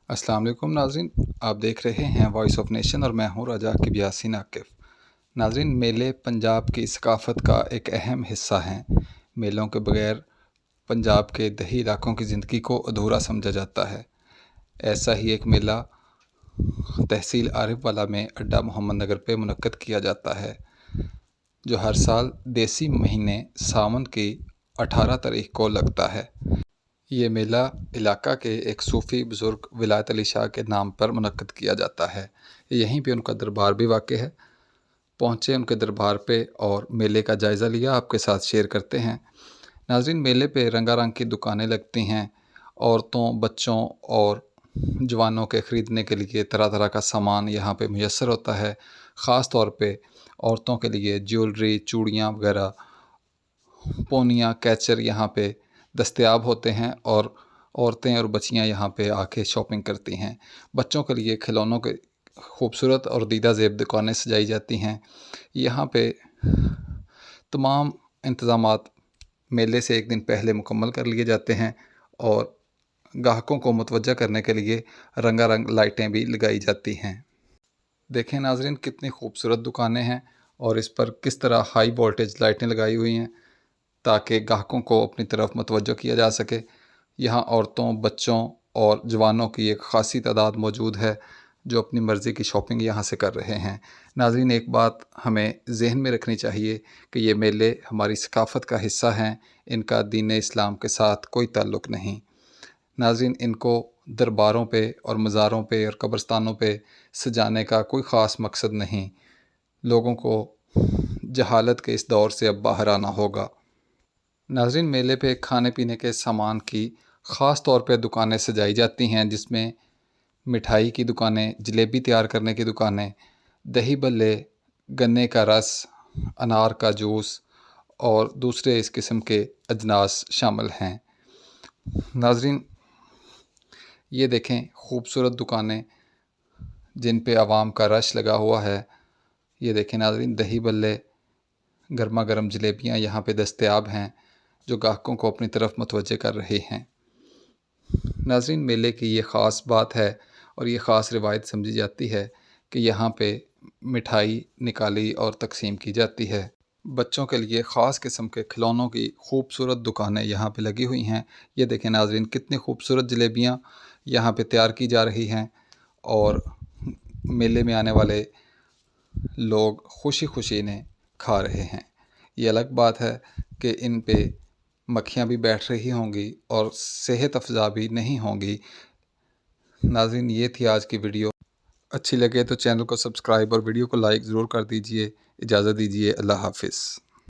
अस्सलाम वालेकुम नाज़रीन, आप देख रहे हैं वॉइस ऑफ नेशन और मैं हूं रजा किब यासीन आकिफ़। नाज़रीन, मेले पंजाब की सकाफ़त का एक अहम हिस्सा हैं। मेलों के बगैर पंजाब के दही इलाकों की ज़िंदगी को अधूरा समझा जाता है। ऐसा ही एक मेला तहसील आरिफवाला में अड्डा मोहम्मद नगर पे मुनक्कद किया जाता है, जो हर साल देसी महीने सावन की 18 तारीख को लगता है। ये मेला इलाका के एक सूफ़ी बुज़ुर्ग विलायत अली शाह के नाम पर मुनक्कद किया जाता है। यहीं पे उनका दरबार भी वाक़ है। पहुँचे उनके दरबार पे और मेले का जायज़ा लिया, आपके साथ शेयर करते हैं। नाज़रीन, मेले पे रंगारंग की दुकानें लगती हैं। औरतों, बच्चों और जवानों के ख़रीदने के लिए तरह तरह का सामान यहाँ पे मुयस्सर होता है। ख़ास तौर पे औरतों के लिए ज्वेलरी, चूड़ियाँ वगैरह, पोनियाँ, कैचर यहाँ पे दस्तयाब होते हैं और औरतें और बच्चियाँ यहाँ पे आके शॉपिंग करती हैं। बच्चों के लिए खिलौनों के खूबसूरत और दीदा ज़ेब दुकानें सजाई जाती हैं। यहाँ पे तमाम इंतज़ामात मेले से एक दिन पहले मुकम्मल कर लिए जाते हैं और ग्राहकों को मुतवज्जा करने के लिए रंगारंग लाइटें भी लगाई जाती हैं। देखें नाज़रीन, कितनी खूबसूरत दुकानें हैं और इस पर किस तरह हाई वोल्टेज लाइटें लगाई हुई हैं ताकि ग्राहकों को अपनी तरफ मुतवज्जो किया जा सके। यहाँ औरतों, बच्चों और जवानों की एक ख़ासी तादाद मौजूद है जो अपनी मर्ज़ी की शॉपिंग यहाँ से कर रहे हैं। नाज़रीन, एक बात हमें ज़हन में रखनी चाहिए कि ये मेले हमारी सकाफ़त का हिस्सा हैं। इनका दीन इस्लाम के साथ कोई ताल्लुक़ नहीं। नाज़रीन, इनको दरबारों पे और मज़ारों पे और कब्रस्तानों पे सजाने का कोई ख़ास मकसद नहीं। लोगों को जहालत के इस दौर से अब बाहर आना होगा। नाज़रीन, मेले पे खाने पीने के सामान की ख़ास तौर पे दुकानें सजाई जाती हैं, जिसमें मिठाई की दुकानें, जलेबी तैयार करने की दुकानें, दही बल्ले, गन्ने का रस, अनार का जूस और दूसरे इस किस्म के अजनास शामिल हैं। नाज़रीन, ये देखें खूबसूरत दुकानें जिन पे आवाम का रश लगा हुआ है। ये देखें नाज़रीन, दही बल्ले, गर्मा गर्म जलेबियाँ यहाँ पे दस्तयाब हैं जो ग्राहकों को अपनी तरफ मुतवज्जे कर रहे हैं। नाज़रीन, मेले की ये ख़ास बात है और ये ख़ास रिवायत समझी जाती है कि यहाँ पे मिठाई निकाली और तकसीम की जाती है। बच्चों के लिए ख़ास किस्म के खिलौनों की खूबसूरत दुकानें यहाँ पे लगी हुई हैं। ये देखें नाज़रीन, कितनी खूबसूरत जलेबियाँ यहाँ पे तैयार की जा रही हैं और मेले में आने वाले लोग खुशी खुशी इन्हें खा रहे हैं। ये अलग बात है कि इन पे मक्खियाँ भी बैठ रही होंगी और सेहत अफ़ज़ा भी नहीं होंगी। नाज़रीन, ये थी आज की वीडियो। अच्छी लगे तो चैनल को सब्सक्राइब और वीडियो को लाइक ज़रूर कर दीजिए। इजाज़त दीजिए। अल्लाह हाफ़िज़।